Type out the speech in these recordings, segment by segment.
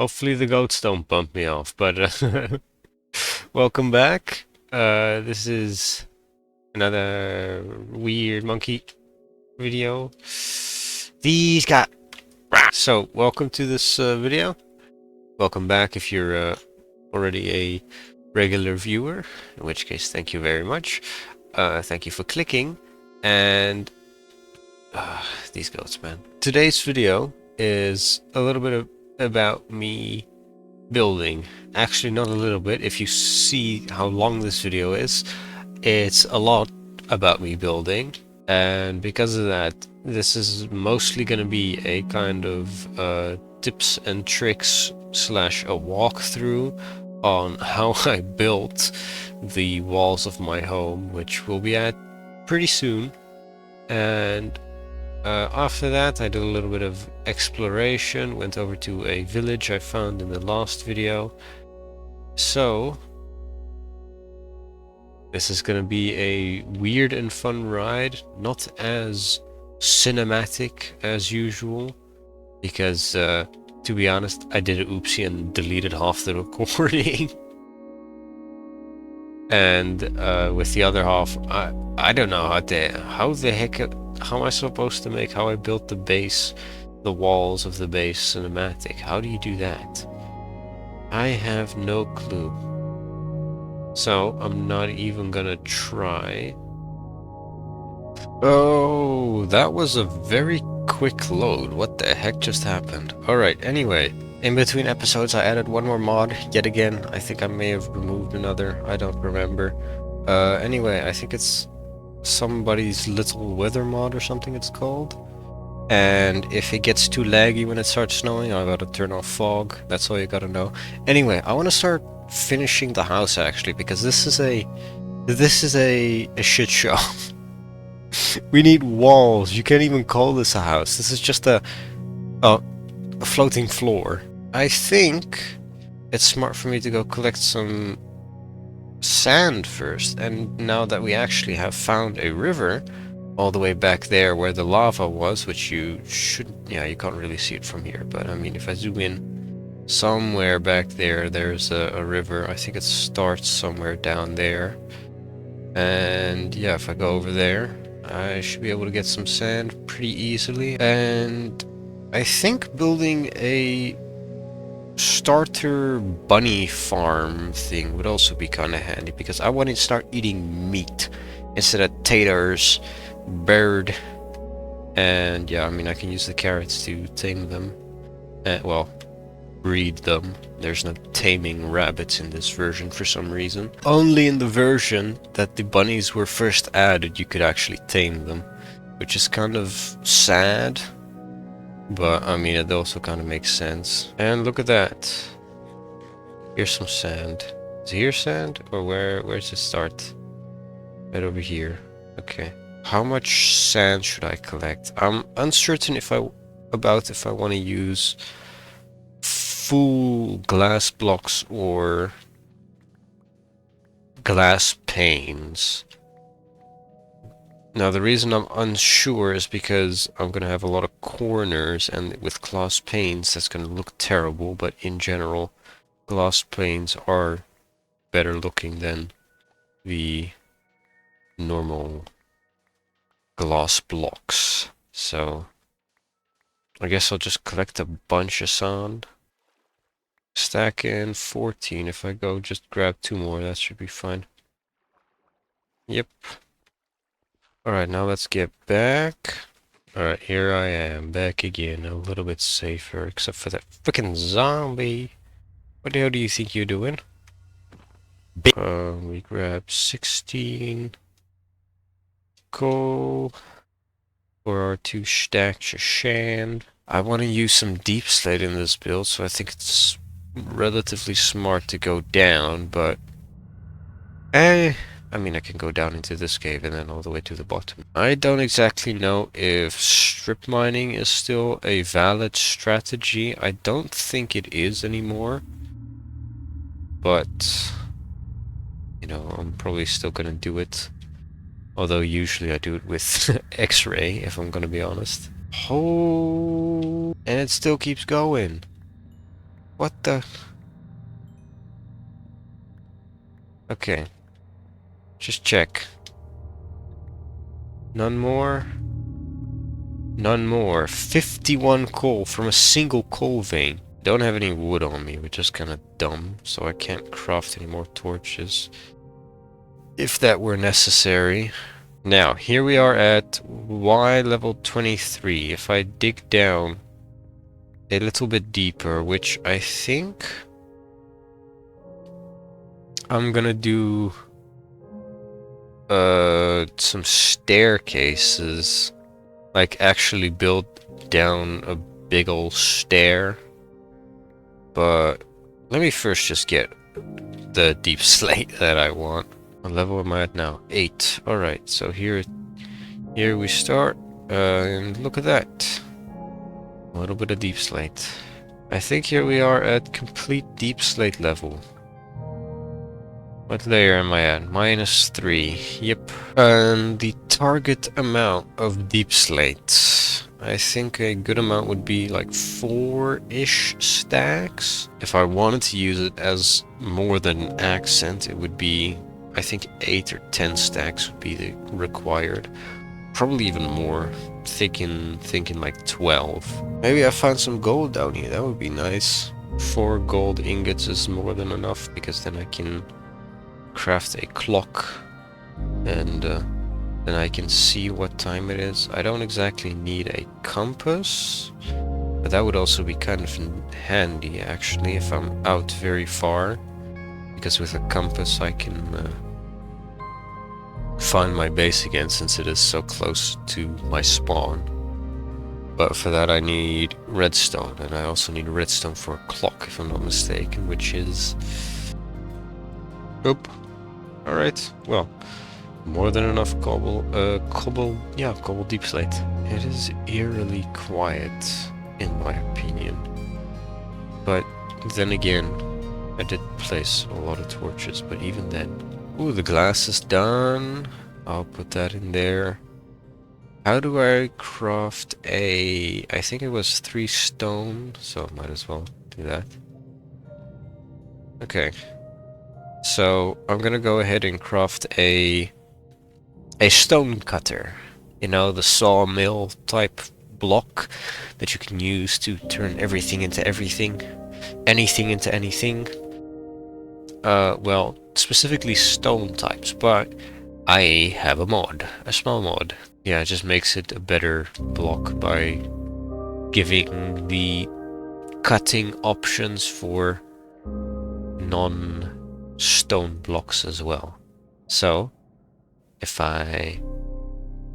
Hopefully the goats don't bump me off, but welcome back. This is another weird monkey video. These got so welcome to this video. Welcome back if you're already a regular viewer, in which case thank you very much. Thank you for clicking, and these goats, man. Today's video is a little bit about me building. Actually, not a little bit. If you see how long this video is, it's a lot about me building, and because of that, this is mostly going to be a kind of tips and tricks slash a walkthrough on how I built the walls of my home, which we'll be at pretty soon. And after that, I did a little bit of exploration, went over to a village I found in the last video. So, this is gonna be a weird and fun ride, not as cinematic as usual, because to be honest, I did an oopsie and deleted half the recording. And with the other half, I don't know how the heck, how am I supposed to make how I built the base, the walls of the base cinematic? How do you do that? I have no clue. So I'm not even gonna try. Oh, that was a very quick load. What the heck just happened? Alright, anyway. In between episodes, I added one more mod, yet again. I think I may have removed another, I don't remember. Anyway, I think it's somebody's little weather mod or something it's called. And if it gets too laggy when it starts snowing, I gotta turn off fog. That's all you gotta know. Anyway, I wanna start finishing the house actually, because this is a shit show. We need walls. You can't even call this a house. This is just a floating floor. I think it's smart for me to go collect some sand first, and now that we actually have found a river all the way back there where the lava was, which you should, yeah, you can't really see it from here, but I mean, if I zoom in somewhere back there, there's a river. I think it starts somewhere down there, and yeah, if I go over there, I should be able to get some sand pretty easily. And I think building a starter bunny farm thing would also be kind of handy, because I want to start eating meat instead of taters, bird, and yeah, I mean, I can use the carrots to tame them, well, breed them. There's no taming rabbits in this version for some reason. Only in the version that the bunnies were first added you could actually tame them, which is kind of sad. But, I mean, it also kind of makes sense. And look at that. Here's some sand. Is here sand? Or where's it start? Right over here. Okay. How much sand should I collect? I'm uncertain if I want to use full glass blocks or glass panes. Now, the reason I'm unsure is because I'm going to have a lot of corners, and with glass panes that's going to look terrible, but in general, glass panes are better looking than the normal glass blocks. So, I guess I'll just collect a bunch of sand. Stack in 14. If I go just grab 2 more, that should be fine. Yep. Alright, now let's get back. Alright, here I am, back again, a little bit safer, except for that freaking zombie. What the hell do you think you're doing? We grab 16 coal for our 2 stacks of sand. I want to use some deep slate in this build, so I think it's relatively smart to go down, but I mean, I can go down into this cave and then all the way to the bottom. I don't exactly know if strip mining is still a valid strategy. I don't think it is anymore. But, you know, I'm probably still gonna do it. Although usually I do it with X-ray, if I'm gonna be honest. Oh, and it still keeps going. What the? Okay. Just check. None more. None more. 51 coal from a single coal vein. Don't have any wood on me, which is kind of dumb, so I can't craft any more torches. If that were necessary. Now, here we are at Y level 23. If I dig down a little bit deeper, which I think I'm gonna do some staircases, like actually build down a big old stair. But let me first just get the deep slate that I want. What level am I at now? 8. Alright, so here we start, and look at that. A little bit of deep slate. I think here we are at complete deep slate level. What layer am I at? -3. Yep. And the target amount of deep slate. I think a good amount would be like 4-ish stacks. If I wanted to use it as more than an accent, it would be, I think 8 or 10 stacks would be the required. Probably even more. Thinking like 12. Maybe I find some gold down here. That would be nice. 4 gold ingots is more than enough, because then I can craft a clock, and then I can see what time it is. I don't exactly need a compass, but that would also be kind of handy actually if I'm out very far, because with a compass I can find my base again, since it is so close to my spawn. But for that I need redstone, and I also need redstone for a clock if I'm not mistaken, which is... Oop. Alright, well, more than enough cobble deep slate. It is eerily quiet, in my opinion. But then again, I did place a lot of torches, but even then... Ooh, the glass is done. I'll put that in there. How do I craft a... I think it was 3 stone, so I might as well do that. Okay. So I'm gonna go ahead and craft a stone cutter. You know, the sawmill type block that you can use to turn everything into everything. Anything into anything. Well, specifically stone types, but I have a mod, a small mod. Yeah, it just makes it a better block by giving the cutting options for non-stone blocks as well. So, if I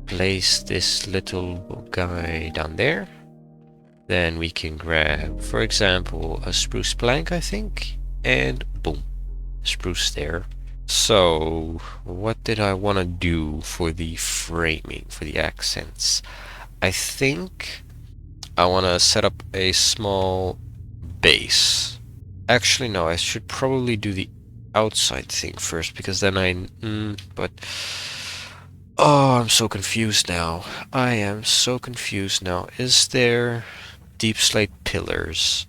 place this little guy down there, then we can grab, for example, a spruce plank, I think, and boom, spruce there. So, what did I want to do for the framing, for the accents? I think I want to set up a small base. Actually, no, I should probably do the outside thing first, because then but... Oh, I'm so confused now. I am so confused now. Is there deep slate pillars?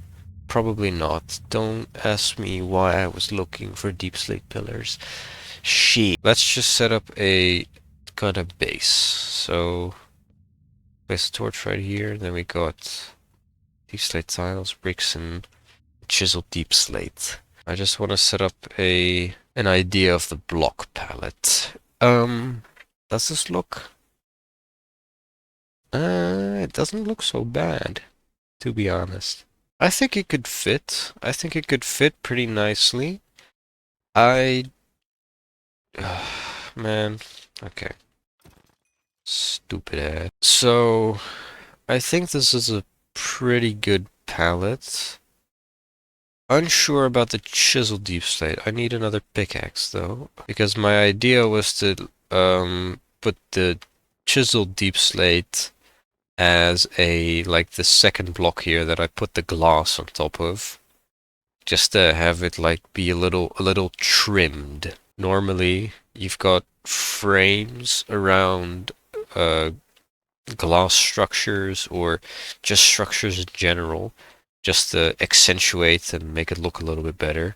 Probably not. Don't ask me why I was looking for deep slate pillars. Shit. Let's just set up a kind of base. So, place a torch right here. Then we got deep slate tiles, bricks, and chiseled deep slate. I just want to set up an idea of the block palette. Does this look? It doesn't look so bad, to be honest. I think it could fit. I think it could fit pretty nicely. Man, okay. Stupid ass. So, I think this is a pretty good palette. Unsure about the chisel deep slate. I need another pickaxe though, because my idea was to put the chisel deep slate as like the second block here that I put the glass on top of, just to have it like be a little trimmed. Normally you've got frames around glass structures or just structures in general, just to accentuate and make it look a little bit better.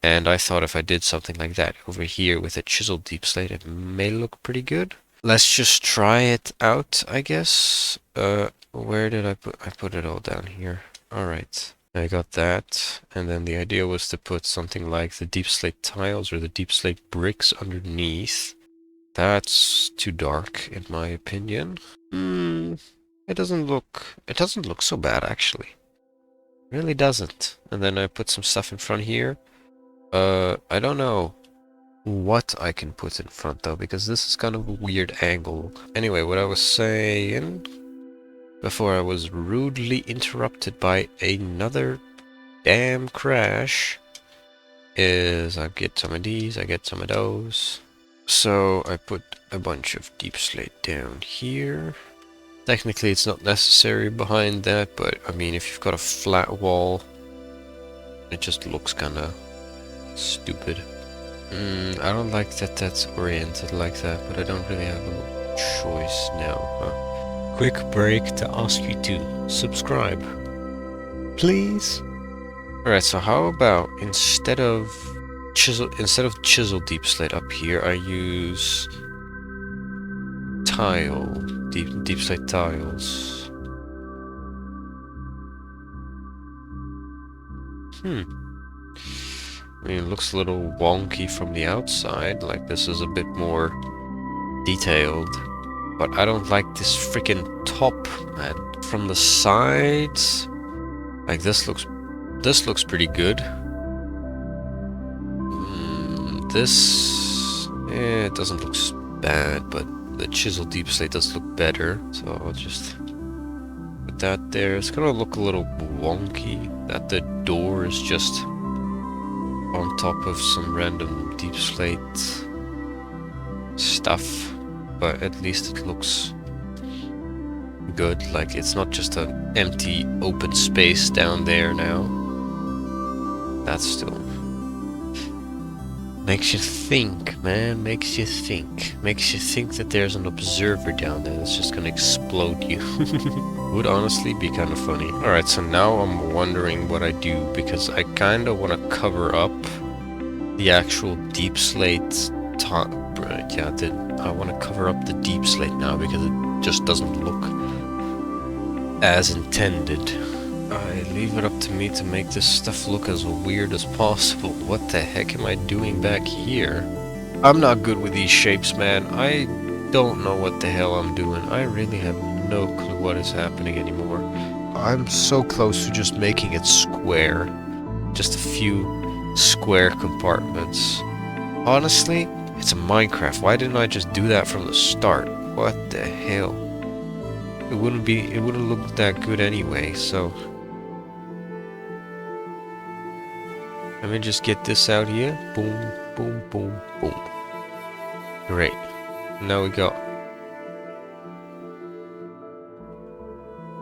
And I thought if I did something like that over here with a chiseled deep slate, it may look pretty good. Let's just try it out, I guess. Where did I put it all down here. All right. I got that. And then the idea was to put something like the deep slate tiles or the deep slate bricks underneath. That's too dark in my opinion. It doesn't look so bad actually. It really doesn't. And then I put some stuff in front here. I don't know what I can put in front though, because this is kind of a weird angle. Anyway, what I was saying before I was rudely interrupted by another damn crash is I get some of these, I get some of those. So I put a bunch of deep slate down here. Technically it's not necessary behind that, but I mean if you've got a flat wall, it just looks kinda stupid. I don't like that that's oriented like that, but I don't really have a choice now. Quick break to ask you to subscribe, please. Alright, so how about instead of chisel deep slate up here, I use tile, deep slate tiles. I mean, it looks a little wonky from the outside, like this is a bit more detailed, but I don't like this freaking top, man. From the sides, like this looks pretty good. It doesn't look bad, but the chisel deep slate does look better, so I'll just put that there. It's gonna look a little wonky that the door is just on top of some random deep slate stuff, but at least it looks good. Like it's not just an empty open space down there now. That's still makes you think, man. Makes you think that there's an observer down there that's just gonna explode you. Would honestly be kind of funny. Alright, so now I'm wondering what I do, because I kind of want to cover up the actual deep slate top. Yeah, I want to cover up the deep slate now because it just doesn't look as intended. I leave it up to me to make this stuff look as weird as possible. What the heck am I doing back here? I'm not good with these shapes, man. I don't know what the hell I'm doing. I really have no clue what is happening anymore. I'm so close to just making it square. Just a few square compartments. Honestly, it's a Minecraft. Why didn't I just do that from the start? What the hell? It wouldn't look that good anyway, so let me just get this out here. Boom, boom, boom, boom. Great. Now we got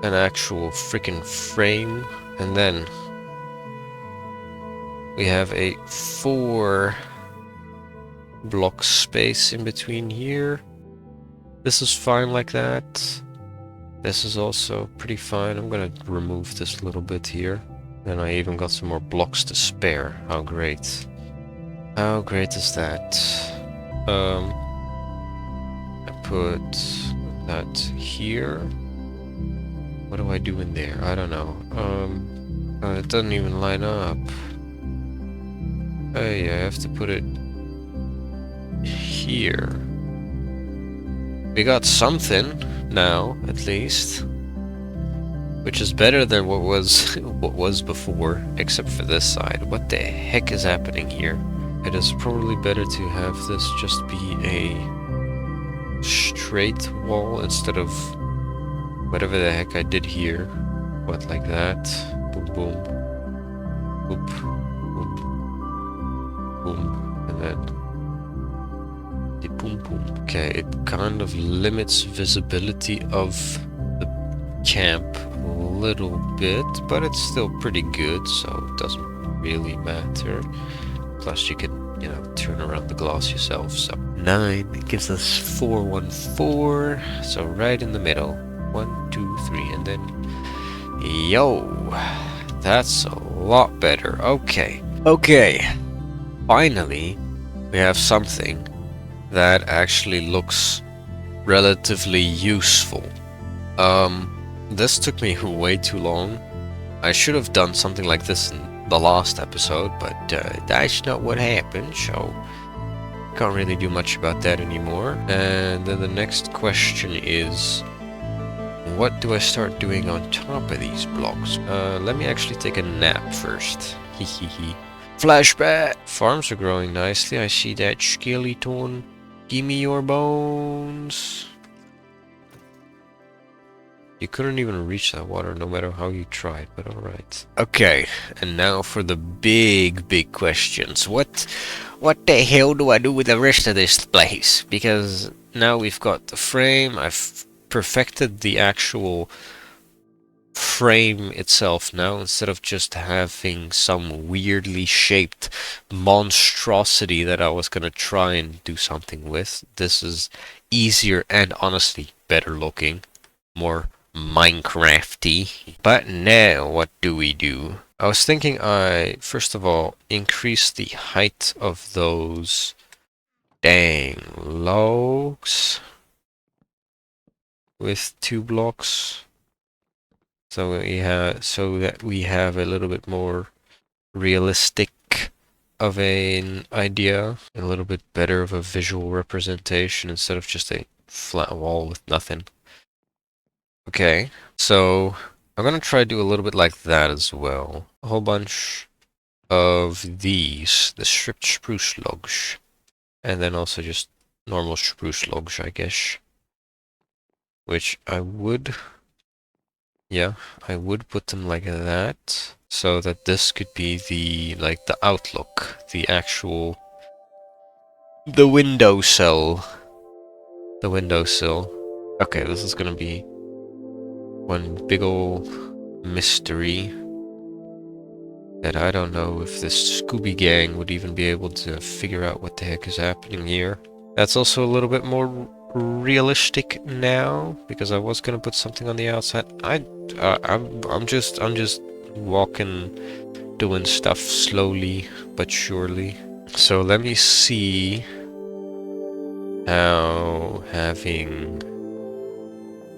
an actual freaking frame, and then we have a 4 block space in between here. This is fine like that. This is also pretty fine. I'm gonna remove this little bit here. And I even got some more blocks to spare. How great. How great is that? I put that here. What do I do in there? I don't know. It doesn't even line up. Oh yeah, I have to put it here. We got something now, at least. Which is better than what was before, except for this side. What the heck is happening here? It is probably better to have this just be a straight wall instead of whatever the heck I did here. What, like that? Boom, boom. Boop, boom. Boom. And then the boom, boom. Okay, it kind of limits visibility of the camp a little bit, but it's still pretty good, so it doesn't really matter. Plus you can, turn around the glass yourself. So 9 gives us 414, so right in the middle. 1, 2, 3, and then yo, That's a lot better. Okay. Okay. Finally, we have something that actually looks relatively useful. This took me way too long. I should have done something like this in the last episode, but that's not what happened, so can't really do much about that anymore. And then the next question is, what do I start doing on top of these blocks? Let me actually take a nap first. Hehehe. Flashback! Farms are growing nicely. I see that skeleton. Give me your bones. You couldn't even reach that water no matter how you tried, but alright. Okay, and now for the big questions. What the hell do I do with the rest of this place? Because now we've got the frame, I've perfected the actual frame itself now, instead of just having some weirdly shaped monstrosity that I was gonna try and do something with. This is easier and honestly better looking, more Minecrafty. But now what do we do? I was thinking I first of all increase the height of those dang logs with 2 blocks. So that we have a little bit more realistic of an idea, a little bit better of a visual representation instead of just a flat wall with nothing. Okay, so I'm gonna try to do a little bit like that as well. A whole bunch of these, the stripped spruce logs, and then also just normal spruce logs, I guess. Which I would, yeah, I would put them like that, so that this could be the, like, the outlook, the actual, the windowsill. The windowsill. Okay, this is gonna be one big ol' mystery that I don't know if this Scooby Gang would even be able to figure out what the heck is happening here. That's also a little bit more realistic now, because I was gonna put something on the outside. I'm just walking, doing stuff slowly but surely. So let me see how having,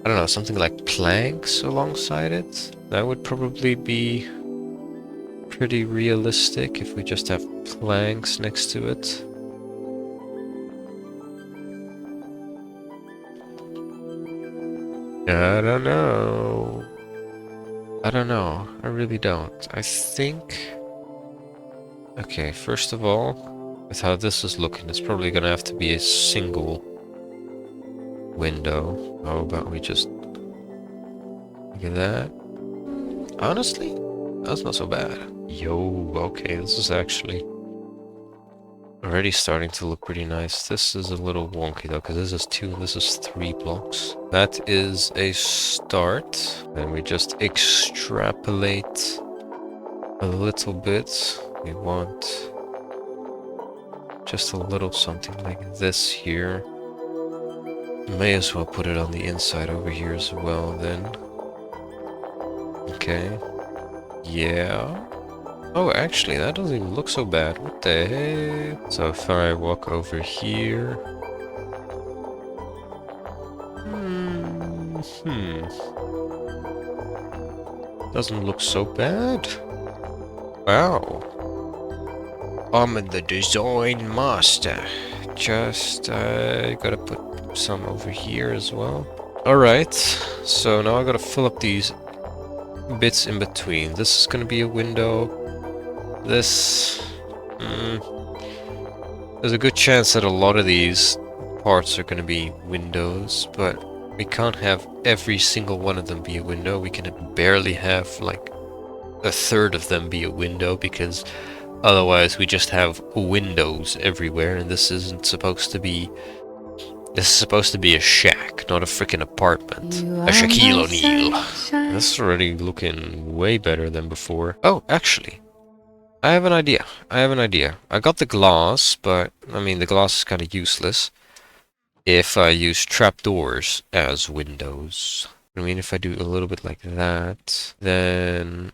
I don't know, something like planks alongside it, that would probably be pretty realistic if we just have planks next to it. I don't know. I don't know. I really don't. I think... Okay, first of all, with how this is looking, it's probably gonna have to be a single window. How about we just... Look at that. Honestly, that's not so bad. Yo, okay, this is actually already starting to look pretty nice. This is a little wonky though, because this is 2 and this is 3 blocks. That is a start. And we just extrapolate a little bit. We want just a little something like this here. May as well put it on the inside over here as well then. Okay. Yeah. Oh, actually, that doesn't even look so bad. What the heck? So if I walk over here... Doesn't look so bad. Wow. I'm the design master. Just, gotta put some over here as well. Alright, so now I gotta fill up these bits in between. This is gonna be a window. This... there's a good chance that a lot of these parts are gonna be windows, but we can't have every single one of them be a window. We can barely have, like, a third of them be a window, because otherwise we just have windows everywhere, and this isn't supposed to be... This is supposed to be a shack, not a freaking apartment. A Shaquille O'Neal. This is already looking way better than before. Oh, actually, I have an idea. I got the glass, but, I mean, the glass is kind of useless if I use trapdoors as windows. I mean, if I do a little bit like that, then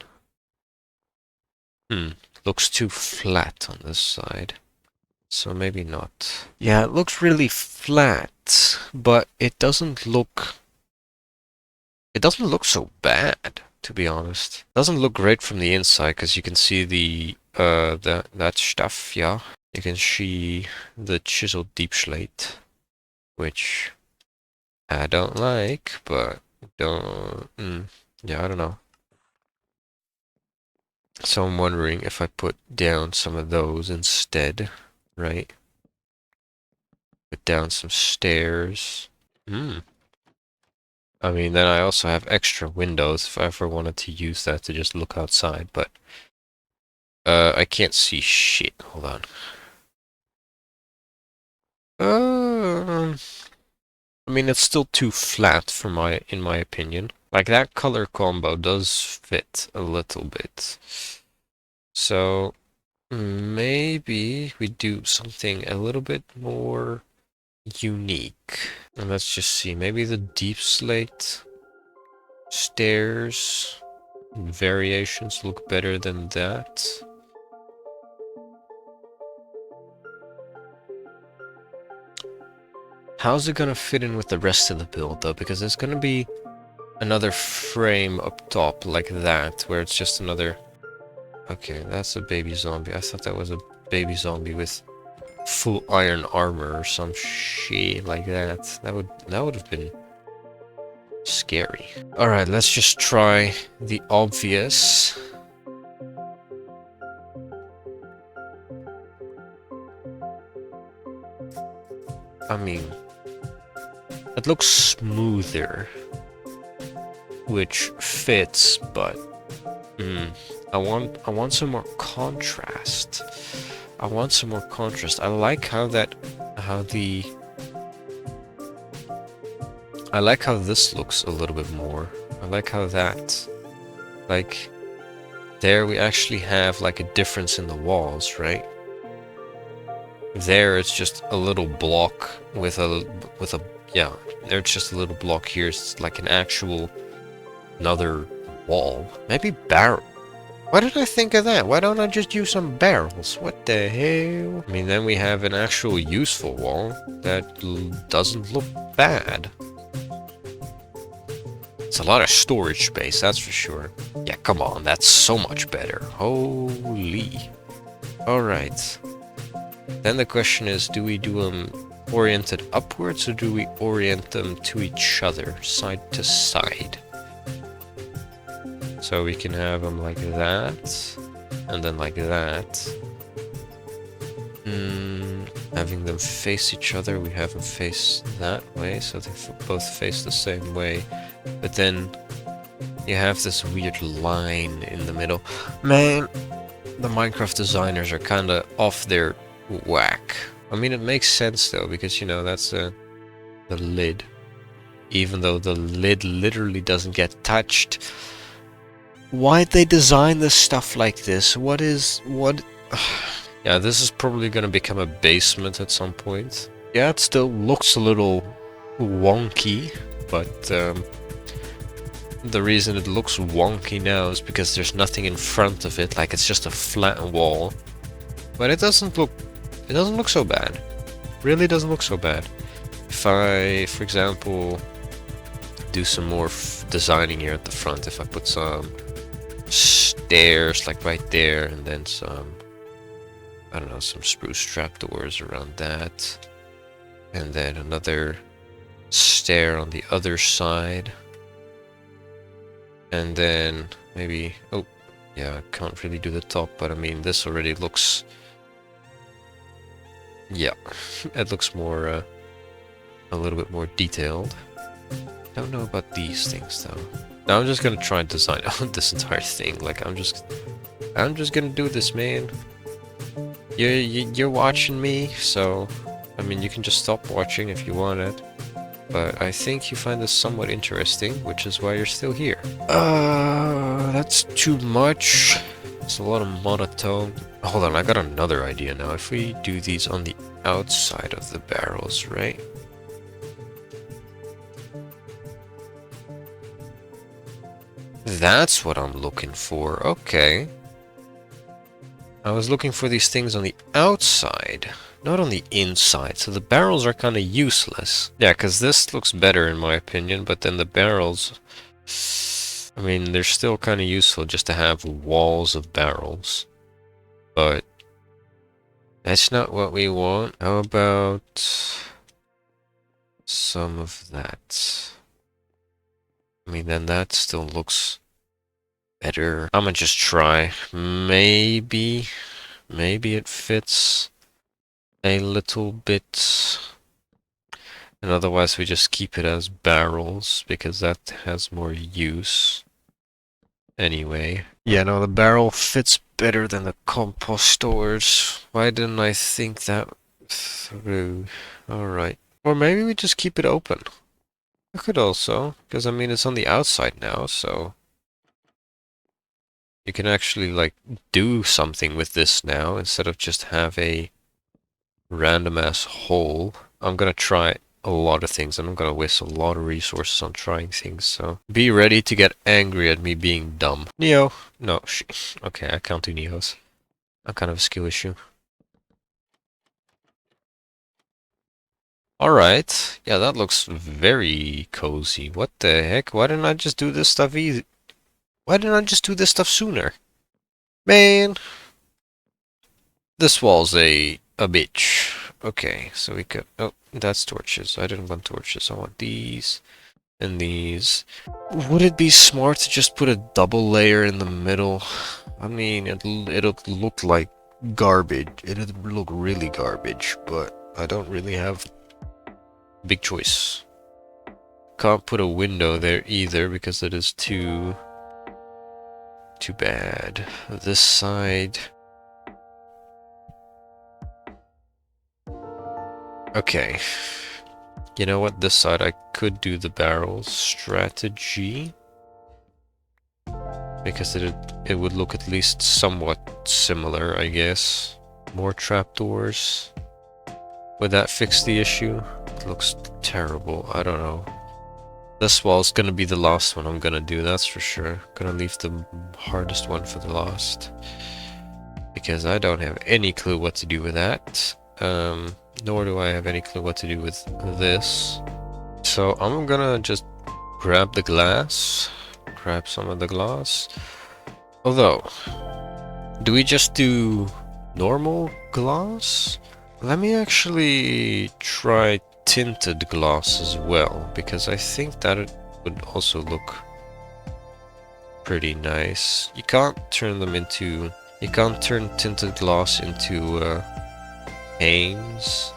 Looks too flat on this side. So maybe not. Yeah, it looks really flat, but it doesn't look so bad, to be honest. It doesn't look great from the inside because you can see that stuff, yeah. You can see the chiseled deep slate, which I don't like, but don't yeah, I don't know. So I'm wondering if I put down some of those instead, right? Put down some stairs. I mean, then I also have extra windows if I ever wanted to use that to just look outside, but I can't see shit. Hold on. I mean, it's still too flat for in my opinion. Like that color combo does fit a little bit. So maybe we do something a little bit more unique. And let's just see, maybe the deep slate stairs variations look better than that. How's it gonna fit in with the rest of the build though? Because there's gonna be another frame up top like that, where it's just another... Okay, that's a baby zombie. I thought that was a baby zombie with full iron armor or some shit like that. That would have been scary. Alright, let's just try the obvious. I mean, it looks smoother, which fits, but I want some more contrast. I want some more contrast. I like how this looks a little bit more. I like how that, like, there we actually have like a difference in the walls, right? There it's just a little block with a yeah, there's just a little block here. It's like an actual another wall. Maybe barrel. Why did I think of that? Why don't I just use some barrels? What the hell? I mean, then we have an actual useful wall that doesn't look bad. It's a lot of storage space, that's for sure. Yeah, come on, that's so much better. Holy. Alright. Then the question is, do we do them oriented upwards or do we orient them to each other, side to side? So we can have them like that, and then like that. Having them face each other, we have them face that way, so they both face the same way. But then you have this weird line in the middle. Man, the Minecraft designers are kind of off their whack. I mean, it makes sense though, because, you know, that's the lid. Even though the lid literally doesn't get touched. Why'd they design this stuff like this? What? Yeah, this is probably gonna become a basement at some point. Yeah, it still looks a little wonky, but the reason it looks wonky now is because there's nothing in front of it, like it's just a flat wall. But it doesn't look so bad. Really doesn't look so bad. If I, for example, do some more designing here at the front, if I put some stairs like right there, and then some, I don't know, some spruce trapdoors around that, and then another stair on the other side, and then maybe, oh yeah, I can't really do the top, but I mean this already looks, yeah, it looks more a little bit more detailed. Don't know about these things though. Now I'm just gonna try and design out this entire thing. Like I'm just gonna do this, man. You're watching me, so I mean you can just stop watching if you want it. But I think you find this somewhat interesting, which is why you're still here. That's too much. It's a lot of monotone. Hold on, I got another idea now. If we do these on the outside of the barrels, right? That's what I'm looking for. Okay. I was looking for these things on the outside, not on the inside, so the barrels are kind of useless. Yeah, because this looks better in my opinion, but then the barrels, I mean, they're still kind of useful just to have walls of barrels. But that's not what we want. How about some of that? I mean, then that still looks better. I'm gonna just try. Maybe it fits a little bit. And otherwise we just keep it as barrels because that has more use. Anyway. Yeah, no, the barrel fits better than the compost stores. Why didn't I think that through? Alright. Or maybe we just keep it open. I could also, because I mean it's on the outside now, so you can actually like do something with this now instead of just have a random ass hole. I'm gonna try a lot of things and I'm gonna waste a lot of resources on trying things, so be ready to get angry at me being dumb. Neo. No, okay, I can't do Neos. I'm kind of a skill issue. Alright. Yeah, that looks very cozy. What the heck? Why didn't I just do this stuff easy? Why didn't I just do this stuff sooner? Man! This wall's a bitch. Okay, so we could... Oh, that's torches. I didn't want torches. I want these and these. Would it be smart to just put a double layer in the middle? I mean, it'll look like garbage. It'll look really garbage, but I don't really have a big choice. Can't put a window there either because it is too bad. This side... Okay. You know what? This side I could do the barrel strategy. Because it would look at least somewhat similar, I guess. More trapdoors. Would that fix the issue? It looks terrible. I don't know. This wall's gonna be the last one I'm gonna do, that's for sure. Gonna leave the hardest one for the last. Because I don't have any clue what to do with that. Nor do I have any clue what to do with this. So I'm gonna just grab the glass. Grab some of the glass. Although, do we just do normal glass? Let me actually try tinted glass as well, because I think that it would also look pretty nice. You can't turn tinted glass into panes,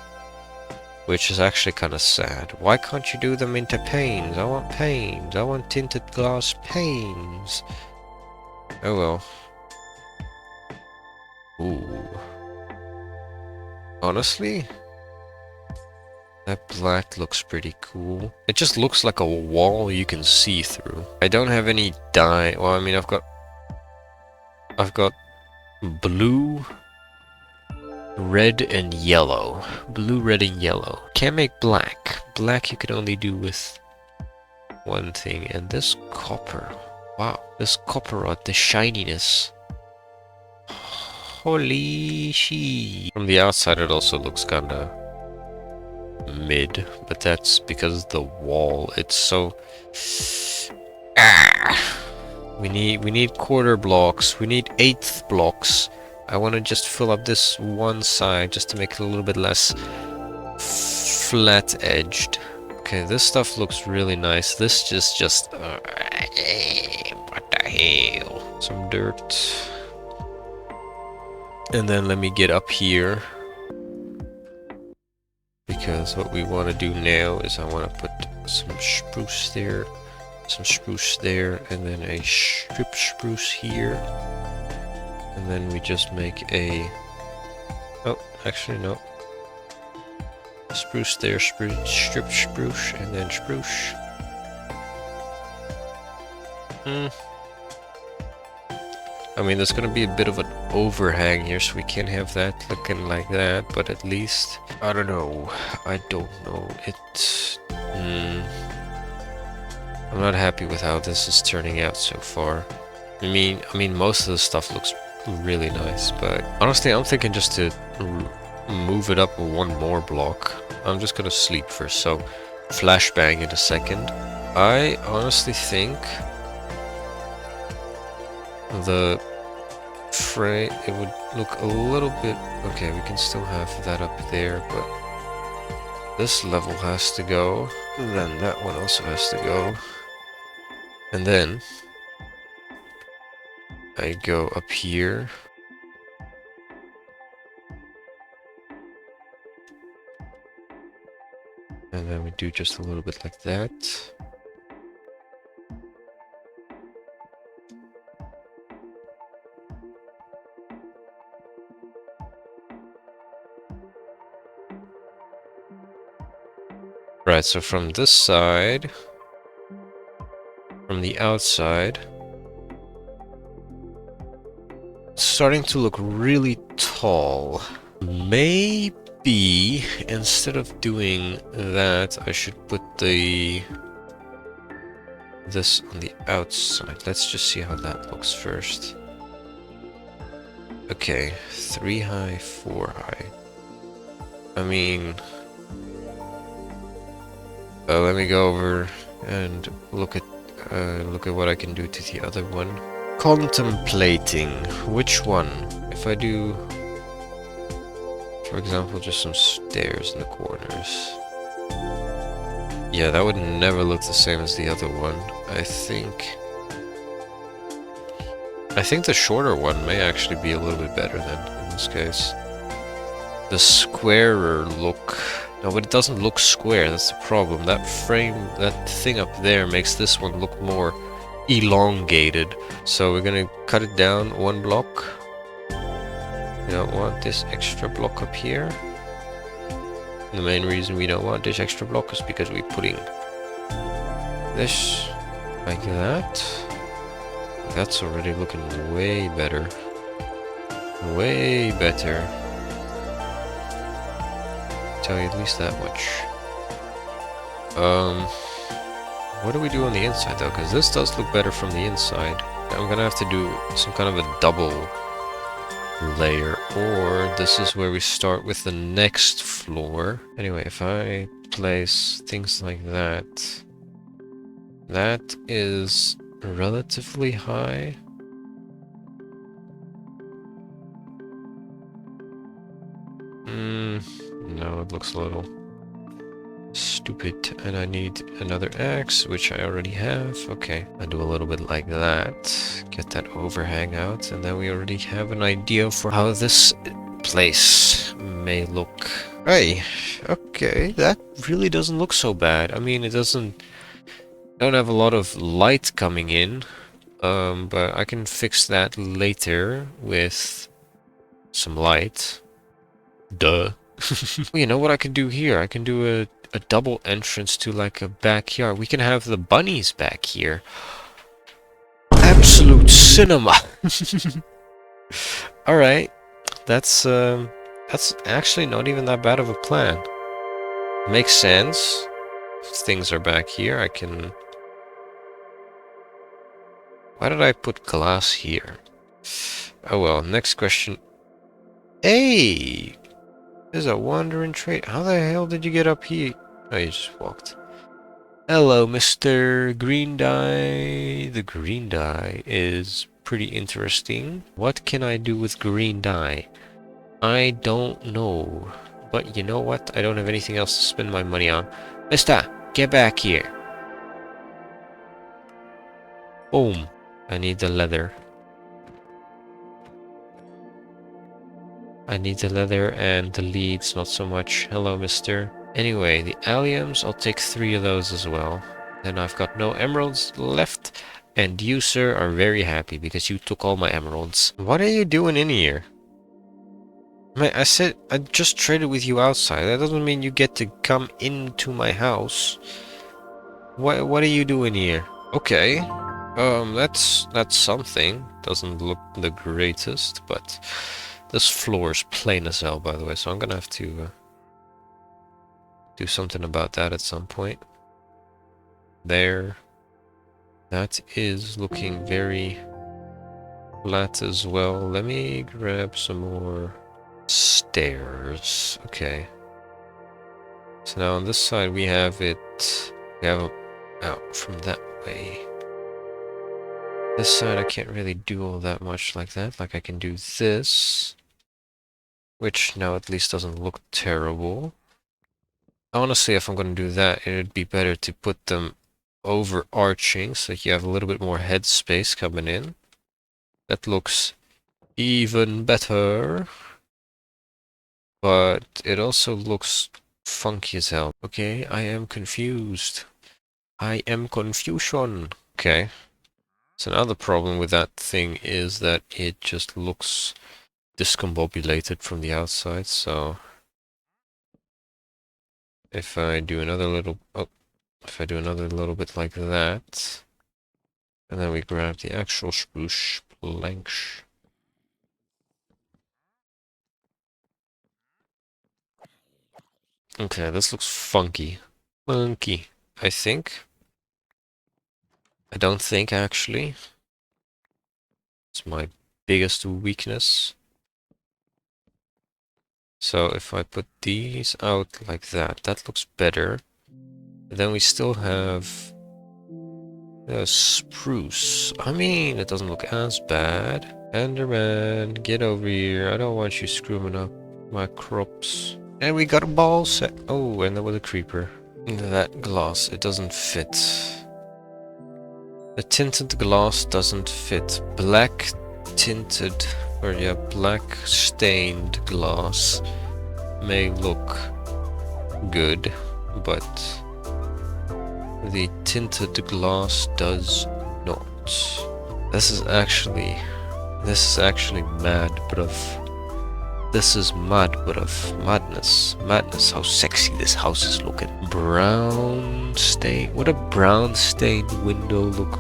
which is actually kind of sad. Why can't you do them into panes? I want panes. I want tinted glass panes. Oh well. Ooh. Honestly, that black looks pretty cool. It just looks like a wall you can see through. I don't have any dye. Well, I mean, I've got blue, red, and yellow. Blue, red, and yellow. Can't make black. Black you can only do with one thing. And this copper. Wow, this copper rod, the shininess. Holy shit. From the outside it also looks kinda mid, but that's because the wall, it's so... We need quarter blocks, we need eighth blocks. I want to just fill up this one side just to make it a little bit less flat-edged. Okay, this stuff looks really nice. This just what the hell? Some dirt. And then let me get up here. Because what we want to do now is I want to put some spruce there, some spruce there, and then a strip spruce here. And then we just make a... Oh, actually no. Spruce there, strip spruce, and then spruce. I mean, there's gonna be a bit of an overhang here, so we can't have that looking like that, but at least... I don't know. I'm not happy with how this is turning out so far. I mean, most of the stuff looks really nice, but honestly, I'm thinking just to move it up one more block. I'm just gonna sleep first, so flashbang in a second. I honestly think the frame, it would look a little bit... Okay, we can still have that up there, but this level has to go. And then that one also has to go. And then I go up here. And then we do just a little bit like that. Right, so from this side, from the outside, it's starting to look really tall. Maybe instead of doing that, I should put this on the outside. Let's just see how that looks first. Okay, 3 high, 4 high. I mean, let me go over and look at what I can do to the other one. Contemplating which one. If I do, for example, just some stairs in the corners. Yeah, that would never look the same as the other one. I think the shorter one may actually be a little bit better than in this case. The squarer look. No, but it doesn't look square, that's the problem. That frame, that thing up there makes this one look more elongated. So we're gonna cut it down 1 block. We don't want this extra block up here. And the main reason we don't want this extra block is because we're putting this like that. That's already looking way better. Way better. Tell you at least that much. What do we do on the inside though? Because this does look better from the inside. I'm gonna have to do some kind of a double layer, or this is where we start with the next floor. Anyway, if I place things like that, that is relatively high. No, it looks a little stupid, and I need another axe, which I already have. Okay, I do a little bit like that, get that overhang out, and then we already have an idea for how this place may look. Hey, okay, that really doesn't look so bad. I mean, it don't have a lot of light coming in, but I can fix that later with some light. Duh. You know what I can do here? I can do a double entrance to like a backyard. We can have the bunnies back here. Absolute cinema. Alright. That's actually not even that bad of a plan. Makes sense. If things are back here, I can... Why did I put glass here? Oh well, next question. Hey! There's a wandering trade. How the hell did you get up here? Oh, you just walked. Hello, Mr. Green Dye. The green dye is pretty interesting. What can I do with green dye? I don't know. But you know what? I don't have anything else to spend my money on. Mister, get back here. Boom. I need the leather. I need the leather and the leads, not so much. Hello, mister. Anyway, the alliums, I'll take 3 of those as well. Then I've got no emeralds left. And you, sir, are very happy because you took all my emeralds. What are you doing in here? I said I just traded with you outside. That doesn't mean you get to come into my house. What are you doing here? Okay. That's something. Doesn't look the greatest, but this floor is plain as hell, by the way, so I'm gonna have to do something about that at some point. There. That is looking very flat as well. Let me grab some more stairs. Okay. So now on this side we have it. We have it out from that way. This side I can't really do all that much like that. Like I can do this, which now at least doesn't look terrible. Honestly, if I'm going to do that, it'd be better to put them overarching so that you have a little bit more head space coming in. That looks even better. But it also looks funky as hell. Okay, I am confused. I am confusion. Okay. So now the problem with that thing is that it just looks discombobulated from the outside, so if I do another little bit like that, and then we grab the actual spruce planks. Okay, this looks funky. Funky, I think. I don't think, actually. It's my biggest weakness. So if I put these out like that, that looks better. But then we still have spruce. I mean, it doesn't look as bad. Enderman, get over here. I don't want you screwing up my crops. And we got a ball set. Oh, and there was a creeper. That glass, it doesn't fit. The tinted glass doesn't fit. Black tinted, or yeah, black stained glass may look good, but the tinted glass does not. This is actually mad, bruv. This is mad, bruv. Madness. Madness. How sexy this house is looking. Brown stain. Would a brown stained window look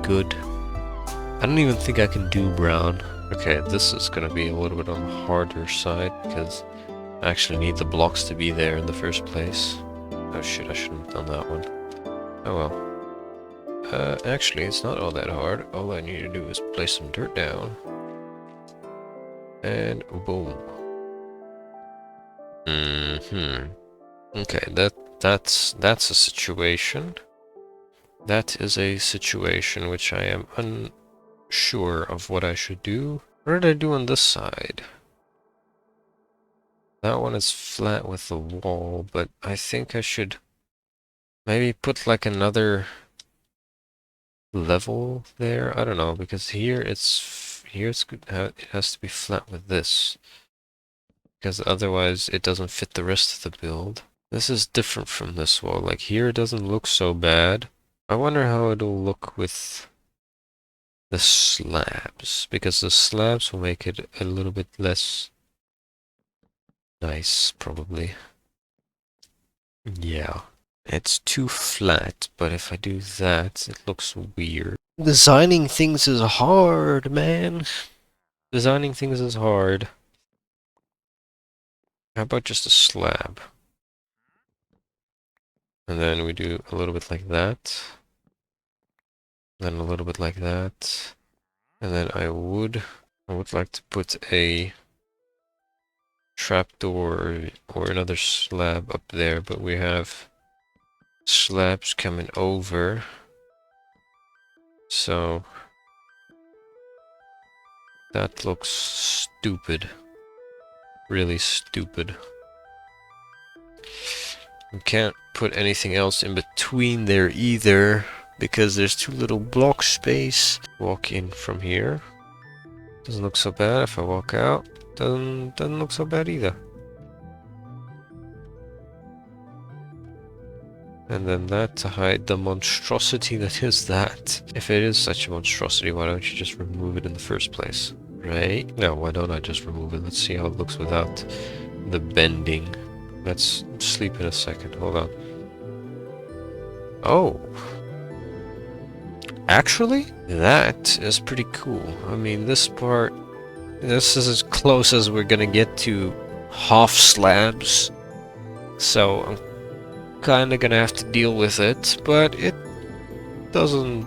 good? I don't even think I can do brown. Okay, this is gonna be a little bit on the harder side because I actually need the blocks to be there in the first place. Oh shit, I shouldn't have done that one. Oh well. Actually, it's not all that hard. All I need to do is place some dirt down. And boom. Okay, that's a situation. That is a situation which I am unsure of what I should do. What did I do on this side? That one is flat with the wall, but I think I should maybe put like another level there. I don't know, because here it's good. It has to be flat with this, because otherwise it doesn't fit the rest of the build. This is different from this wall. Like here it doesn't look so bad. I wonder how it'll look with the slabs, because the slabs will make it a little bit less nice, probably. Yeah. It's too flat, but if I do that, it looks weird. Designing things is hard, man. Designing things is hard. How about just a slab? And then we do a little bit like that. Then a little bit like that. And then I would like to put a trapdoor or another slab up there, but we have slabs coming over. So that looks stupid. Really stupid. We can't put anything else in between there either, because there's too little block space. Walk in from here. Doesn't look so bad. If I walk out, doesn't look so bad either. And then that to hide the monstrosity that is that. If it is such a monstrosity, why don't you just remove it in the first place? Right? No, why don't I just remove it? Let's see how it looks without the bending. Let's sleep in a second. Hold on. Oh. Actually, that is pretty cool. I mean, this part... This is as close as we're gonna get to half slabs. So, I'm kinda gonna have to deal with it, but it doesn't...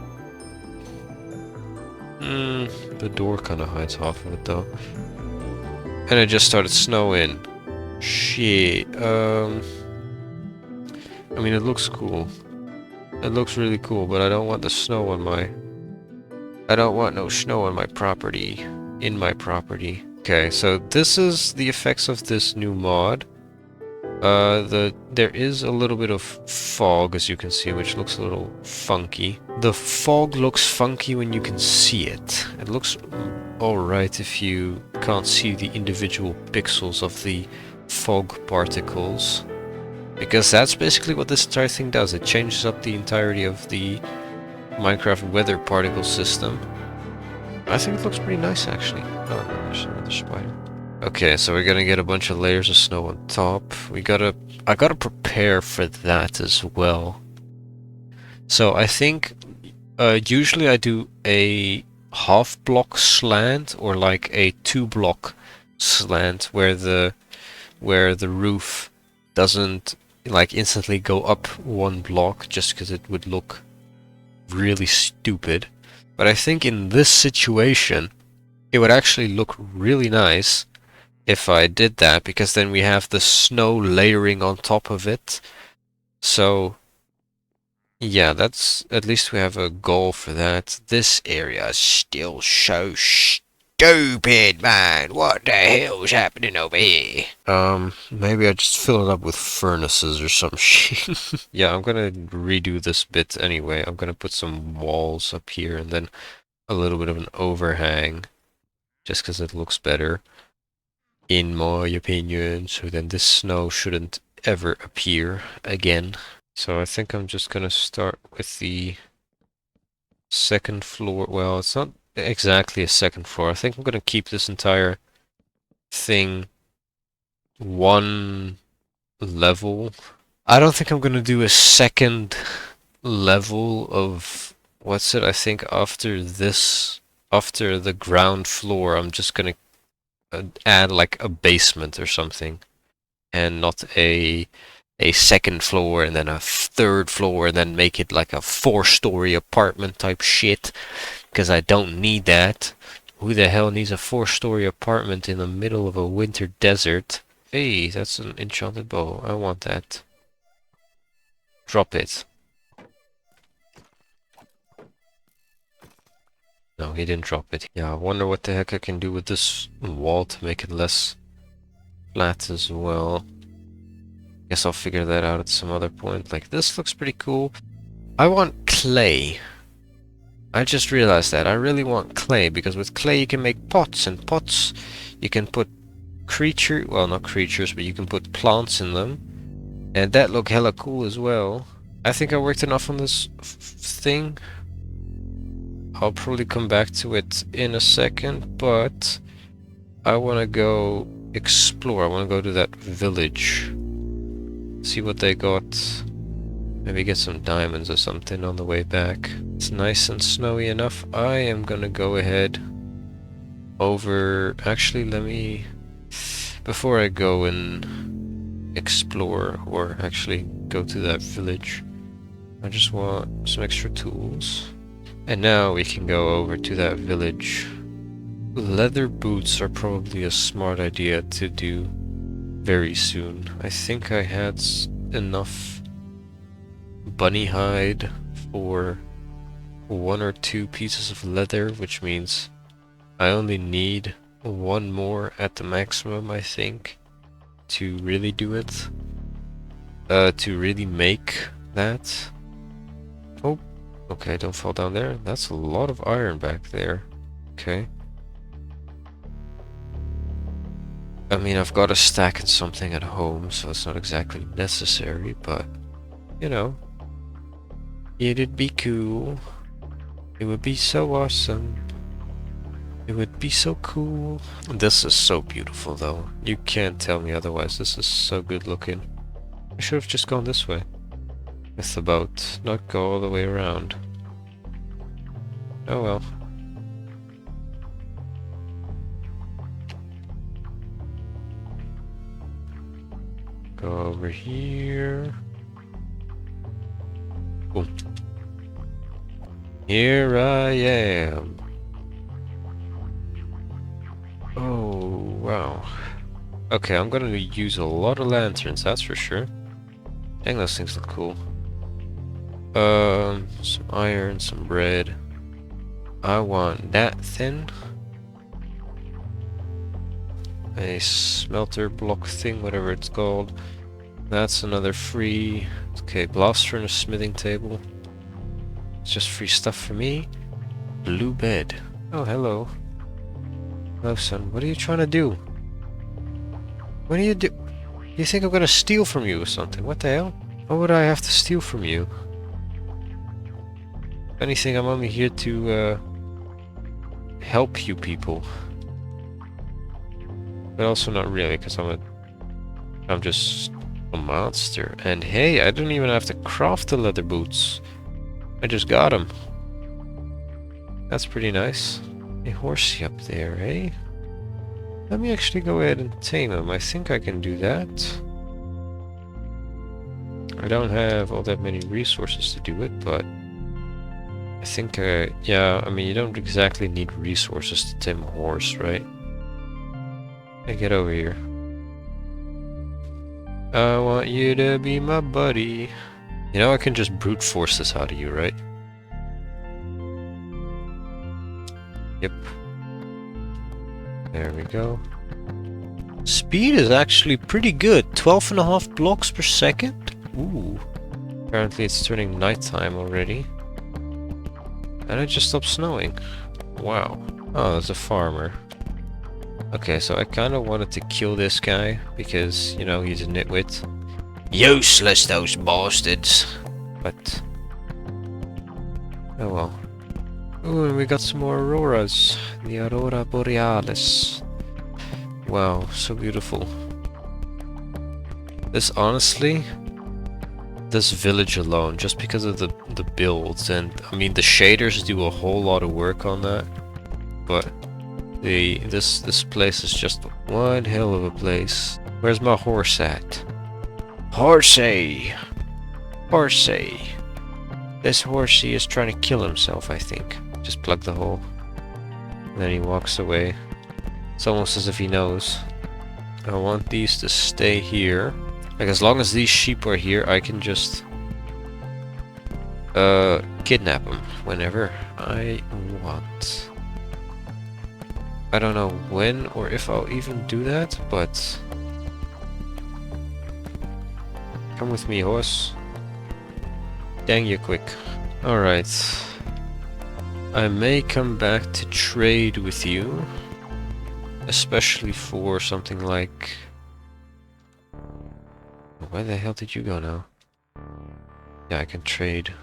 The door kind of hides half of it though. And it just started snowing. Shit. I mean, it looks cool. It looks really cool, but I don't want the snow on my... I don't want no snow on my property. In my property. Okay, so this is the effects of this new mod. There is a little bit of fog, as you can see, which looks a little funky. The fog looks funky when you can see it. It looks alright if you can't see the individual pixels of the fog particles. Because that's basically what this entire thing does. It changes up the entirety of the Minecraft weather particle system. I think it looks pretty nice, actually. Oh, no, there's another spider. Okay, so we're gonna get a bunch of layers of snow on top. I gotta prepare for that as well. So I think, usually I do a half block slant or like a 2-block slant where the roof doesn't like instantly go up 1 block just because it would look really stupid. But I think in this situation, it would actually look really nice if I did that, because then we have the snow layering on top of it. So yeah, that's, at least we have a goal for that. This area is still so stupid, man. What the hell's happening over here? Maybe I just fill it up with furnaces or some shit. Yeah, I'm gonna redo this bit anyway. I'm gonna put some walls up here and then a little bit of an overhang, just because it looks better, in my opinion. So then this snow shouldn't ever appear again. So I think I'm just gonna start with the second floor. Well, it's not exactly a second floor. I think I'm gonna keep this entire thing 1 level. I don't think I'm gonna do a second level of, what's it? I think after this, after the ground floor, I'm just gonna add like a basement or something, and not a second floor and then a 3rd floor and then make it like a 4-story apartment type shit, because I don't need that. Who the hell needs a 4-story apartment in the middle of a winter desert? Hey, that's an enchanted bow. I want that. Drop it. No, he didn't drop it. Yeah, I wonder what the heck I can do with this wall to make it less flat as well. Guess I'll figure that out at some other point. Like, this looks pretty cool. I want clay. I just realized that. I really want clay, because with clay you can make pots, and pots you can put well, not creatures, but you can put plants in them. And that look hella cool as well. I think I worked enough on this thing. I'll probably come back to it in a second, but I want to go explore. I want to go to that village. See what they got. Maybe get some diamonds or something on the way back. It's nice and snowy enough. I am gonna go ahead over... Actually, let me... Before I go and explore, or actually go to that village, I just want some extra tools. And now we can go over to that village. Leather boots are probably a smart idea to do very soon. I think I had enough bunny hide for 1 or 2 pieces of leather, which means I only need 1 more at the maximum, I think, to really do it. To really make that. Oh, okay, don't fall down there. That's a lot of iron back there. Okay. I mean, I've got a stack and something at home, so it's not exactly necessary, but, you know, it'd be cool. It would be so awesome. It would be so cool. This is so beautiful, though. You can't tell me otherwise. This is so good looking. I should have just gone this way with the boat, not go all the way around. Oh well. Go over here. Boom. Here I am. wow. Okay, I'm gonna use a lot of lanterns, that's for sure. Dang, those things look cool. Some iron, some bread. I want that thin. A smelter block thing, whatever it's called. That's another free. Okay, blast furnace smithing table. It's just free stuff for me. Blue bed. Oh, hello. Hello, son. What are you trying to do? What do you do? You think I'm gonna steal from you or something? What the hell? What would I have to steal from you? If anything, I'm only here to help you people. But also not really, because I'm just a monster. And hey, I don't even have to craft the leather boots. I just got them. That's pretty nice. A horsey up there, eh? Let me actually go ahead and tame him. I think I can do that. I don't have all that many resources to do it, but I think, yeah, I mean, you don't exactly need resources to tame a horse, right? Hey, get over here. I want you to be my buddy. You know, I can just brute force this out of you, right? Yep. There we go. Speed is actually pretty good. 12.5 blocks per second. Ooh. Apparently it's turning nighttime already. And it just stopped snowing. Wow. Oh, there's a farmer. Okay, so I kind of wanted to kill this guy because, you know, he's a nitwit. Useless, those bastards. But... oh well. Ooh, and we got some more auroras. The Aurora Borealis. Wow, so beautiful. This, honestly... this village alone, just because of the builds, and I mean the shaders do a whole lot of work on that, but this place is just one hell of a place. Where's my horse at? Horsey! Horsey! This horsey is trying to kill himself, I think. Just plug the hole. And then he walks away. It's almost as if he knows. I want these to stay here. Like, as long as these sheep are here, I can just kidnap them whenever I want. I don't know when or if I'll even do that, but come with me, horse. Dang, you're quick. Alright. I may come back to trade with you, especially for something like... where the hell did you go now? Yeah, I can trade.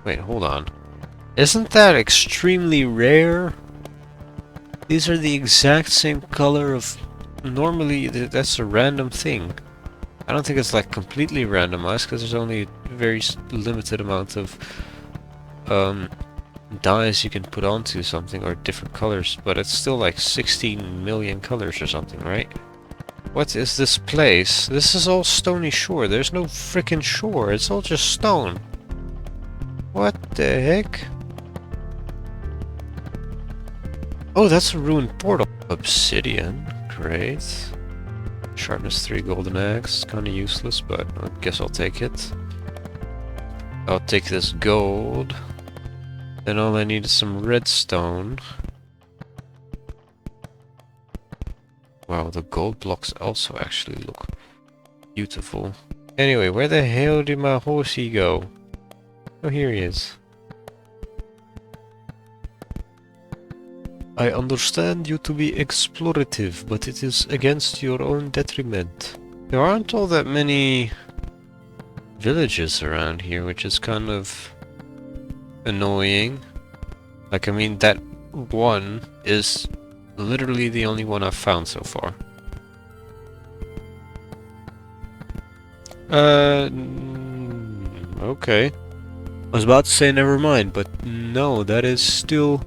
Wait, hold on. Isn't that extremely rare? These are the exact same color of... normally, that's a random thing. I don't think it's like completely randomized, because there's only a very limited amount of dyes you can put onto something, or different colors, but it's still like 16 million colors or something, right? What is this place? This is all stony shore. There's no frickin' shore. It's all just stone. What the heck? Oh, that's a ruined portal. Obsidian. Great. Sharpness 3 golden axe. Kinda useless, but I guess I'll take it. I'll take this gold. Then all I need is some redstone. Wow, the gold blocks also actually look beautiful. Anyway, where the hell did my horsey go? Oh, here he is. I understand you to be explorative, but it is against your own detriment. There aren't all that many villages around here, which is kind of annoying. Like, I mean, that one is literally the only one I've found so far. Okay. I was about to say never mind, but no, that is still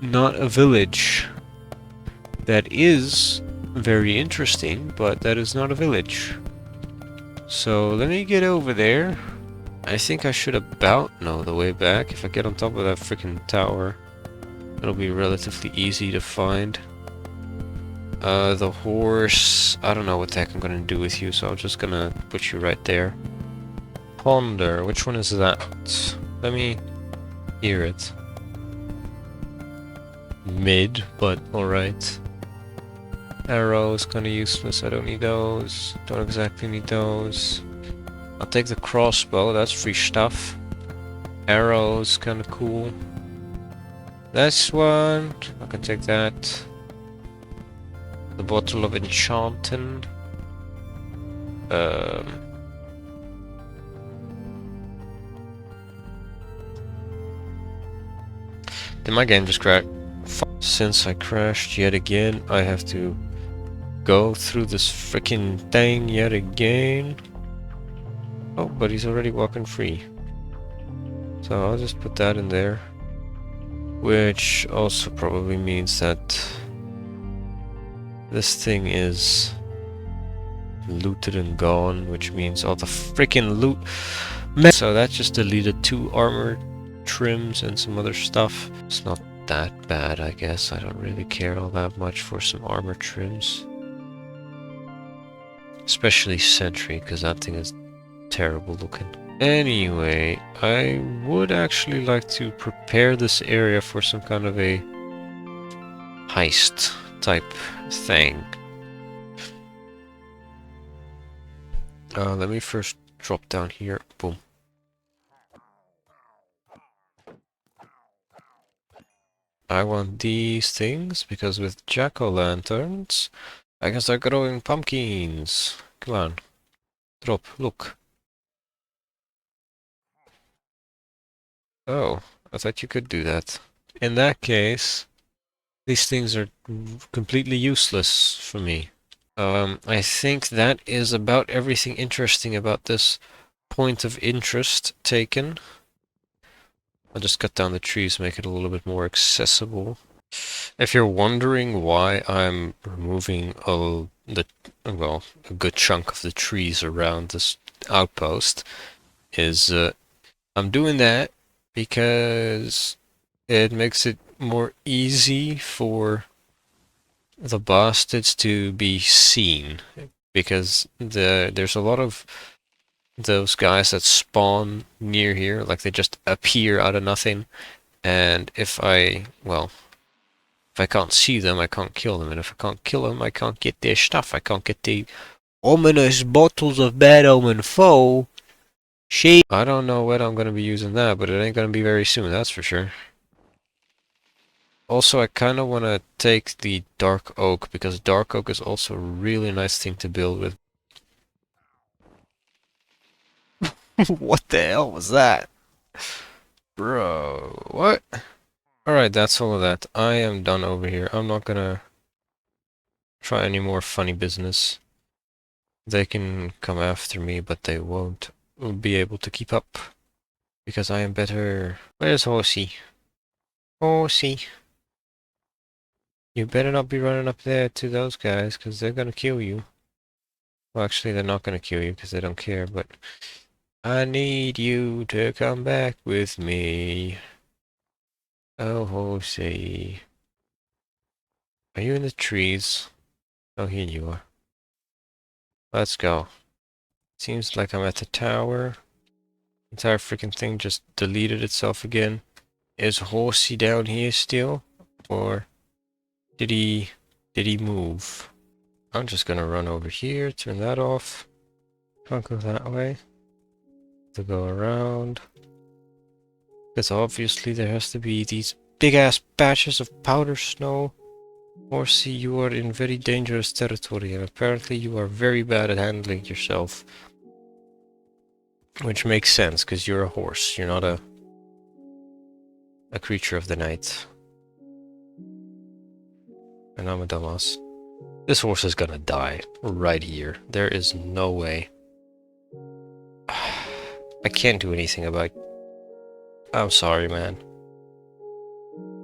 not a village. That is very interesting, but that is not a village. So let me get over there. I think I should about know the way back if I get on top of that freaking tower. It'll be relatively easy to find. The horse, I don't know what the heck I'm gonna do with you, so I'm just gonna put you right there. Ponder, which one is that? Let me hear it. Mid, but alright. Arrows, kinda useless, I don't need those. Don't exactly need those. I'll take the crossbow, that's free stuff. Arrows, kinda cool. This one, I can take that. The bottle of enchanting. Did my game just crash? Since I crashed yet again, I have to go through this freaking thing yet again. Oh, but he's already walking free. So I'll just put that in there. Which also probably means that this thing is looted and gone, which means all the freaking loot. So that just deleted 2 armor trims and some other stuff. It's not that bad, I guess. I don't really care all that much for some armor trims. Especially sentry, because that thing is terrible looking. Anyway, I would actually like to prepare this area for some kind of a heist type thing. Let me first drop down here. Boom. I want these things because with jack-o'-lanterns, I can start growing pumpkins. Come on. Drop. Look. Oh, I thought you could do that. In that case, these things are completely useless for me. I think that is about everything interesting about this point of interest taken. I'll just cut down the trees, make it a little bit more accessible. If you're wondering why I'm removing a good chunk of the trees around this outpost, is I'm doing that because it makes it more easy for the bastards to be seen, because there's a lot of those guys that spawn near here, like they just appear out of nothing, and if I can't see them, I can't kill them, and if I can't kill them, I can't get their stuff. I can't get the ominous bottles of bad omen foe. I don't know when I'm gonna be using that, but it ain't gonna be very soon, that's for sure. Also, I kind of want to take the dark oak, because dark oak is also a really nice thing to build with. What the hell was that? Bro, what? Alright, that's all of that. I am done over here. I'm not gonna try any more funny business. They can come after me, but they won't be able to keep up, because I am better. Where's Horsey? Horsey. You better not be running up there to those guys, because they're gonna kill you. Well, actually, they're not gonna kill you, because they don't care, but I need you to come back with me. Oh, Horsey. Are you in the trees? Oh, here you are. Let's go. Seems like I'm at the tower. Entire freaking thing just deleted itself again. Is Horsey down here still? Or did he move? I'm just gonna run over here, turn that off. Can't go that way. To go around. Because obviously there has to be these big ass patches of powder snow. Horsey, you are in very dangerous territory, and apparently you are very bad at handling yourself. Which makes sense, because you're a horse. You're not a creature of the night. And I'm a dumbass. This horse is gonna die right here. There is no way. I can't do anything about... I'm sorry, man.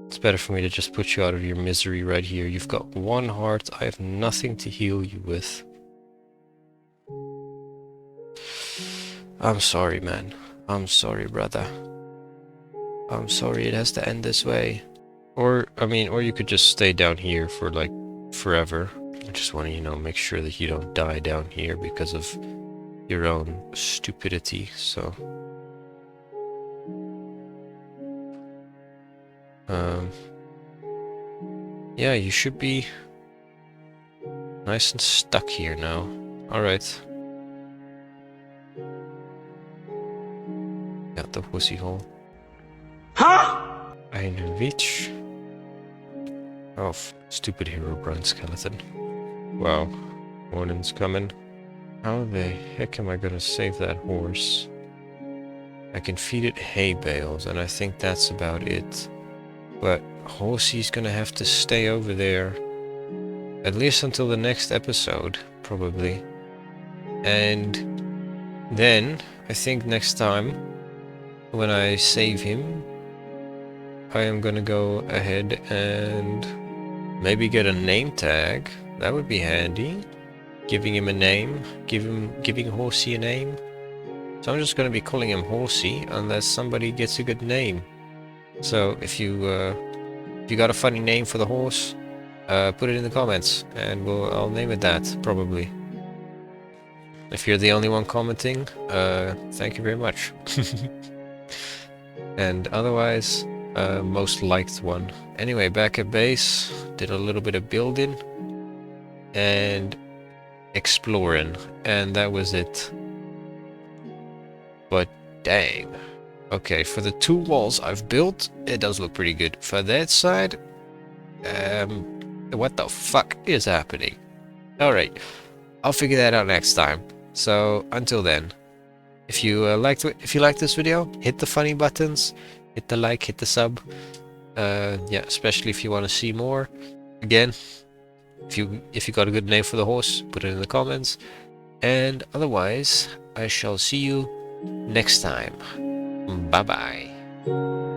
It's better for me to just put you out of your misery right here. You've got 1 heart. I have nothing to heal you with. I'm sorry, man. I'm sorry, brother. I'm sorry it has to end this way. Or, I mean, or you could just stay down here for like forever. I just want to, you know, make sure that you don't die down here because of your own stupidity, so. Yeah, you should be nice and stuck here now. Alright. Got the pussy hole. Huh? Ein Witch. Oh, stupid hero grunt skeleton. Wow. Morning's coming. How the heck am I gonna save that horse? I can feed it hay bales, and I think that's about it. But Horsey's gonna have to stay over there. At least until the next episode, probably. And then, I think next time, when I save him, I am gonna go ahead and maybe get a name tag. That would be handy. Giving him a name, giving Horsey a name. So I'm just gonna be calling him Horsey unless somebody gets a good name. So if you got a funny name for the horse, put it in the comments and I'll name it that, probably. If you're the only one commenting, thank you very much. And otherwise, most liked one. Anyway, back at base, did a little bit of building and exploring, and that was it. But dang. Okay, for the 2 walls I've built, it does look pretty good. For that side, what the fuck is happening? Alright, I'll figure that out next time. So, until then, if you liked this video, hit the funny buttons, hit the like, hit the sub. Yeah, especially if you want to see more. Again, if you got a good name for the horse, put it in the comments. And otherwise, I shall see you next time. Bye bye.